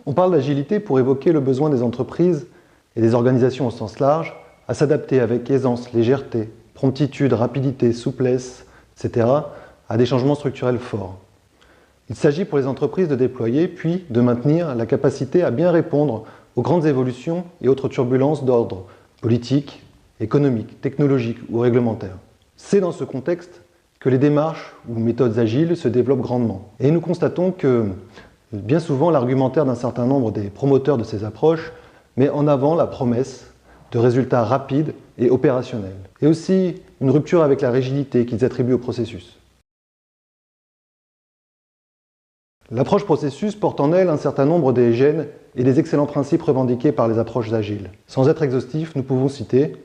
On parle d'agilité pour évoquer le besoin des entreprises et des organisations au sens large à s'adapter avec aisance, légèreté, promptitude, rapidité, souplesse, etc. à des changements structurels forts. Il s'agit pour les entreprises de déployer puis de maintenir la capacité à bien répondre aux grandes évolutions et autres turbulences d'ordre politique, économique, technologique ou réglementaire. C'est dans ce contexte que les démarches ou méthodes agiles se développent grandement. Et nous constatons que bien souvent l'argumentaire d'un certain nombre des promoteurs de ces approches met en avant la promesse de résultats rapides et opérationnels, et aussi une rupture avec la rigidité qu'ils attribuent au processus. L'approche processus porte en elle un certain nombre des gènes et des excellents principes revendiqués par les approches agiles. Sans être exhaustifs, nous pouvons citer: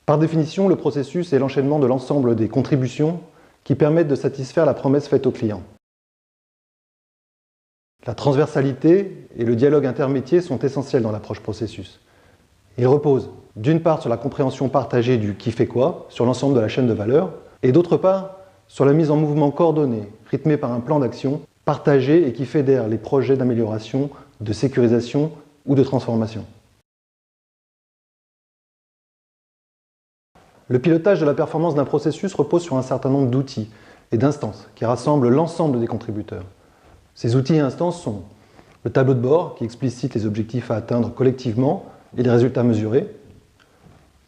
par définition, le processus est l'enchaînement de l'ensemble des contributions qui permettent de satisfaire la promesse faite au client. La transversalité et le dialogue intermétier sont essentiels dans l'approche processus. Ils reposent d'une part sur la compréhension partagée du qui fait quoi sur l'ensemble de la chaîne de valeur, et d'autre part sur la mise en mouvement coordonné, rythmé par un plan d'action partagé et qui fédère les projets d'amélioration, de sécurisation ou de transformation. Le pilotage de la performance d'un processus repose sur un certain nombre d'outils et d'instances qui rassemblent l'ensemble des contributeurs. Ces outils et instances sont le tableau de bord qui explicite les objectifs à atteindre collectivement et les résultats mesurés,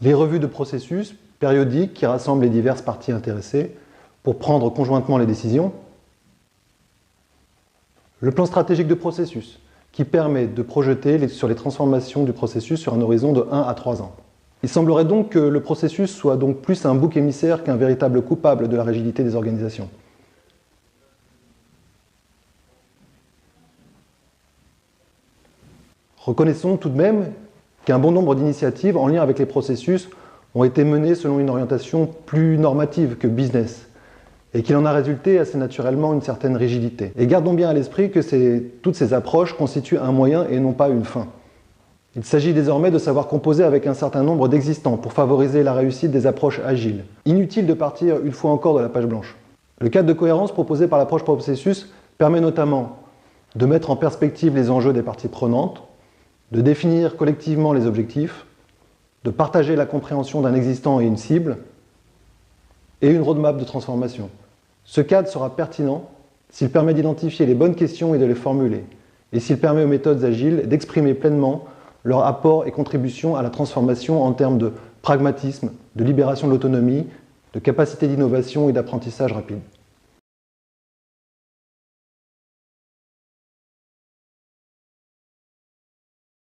les revues de processus périodiques qui rassemblent les diverses parties intéressées pour prendre conjointement les décisions, le plan stratégique de processus qui permet de projeter sur les transformations du processus sur un horizon de 1 à 3 ans. Il semblerait donc que le processus soit donc plus un bouc émissaire qu'un véritable coupable de la rigidité des organisations. Reconnaissons tout de même qu'un bon nombre d'initiatives en lien avec les processus ont été menées selon une orientation plus normative que business, et qu'il en a résulté assez naturellement une certaine rigidité. Et gardons bien à l'esprit que toutes ces approches constituent un moyen et non pas une fin. Il s'agit désormais de savoir composer avec un certain nombre d'existants pour favoriser la réussite des approches agiles. Inutile de partir une fois encore de la page blanche. Le cadre de cohérence proposé par l'approche processus permet notamment de mettre en perspective les enjeux des parties prenantes, de définir collectivement les objectifs, de partager la compréhension d'un existant et une cible, et une roadmap de transformation. Ce cadre sera pertinent s'il permet d'identifier les bonnes questions et de les formuler, et s'il permet aux méthodes agiles d'exprimer pleinement leur apport et contribution à la transformation en termes de pragmatisme, de libération de l'autonomie, de capacité d'innovation et d'apprentissage rapide.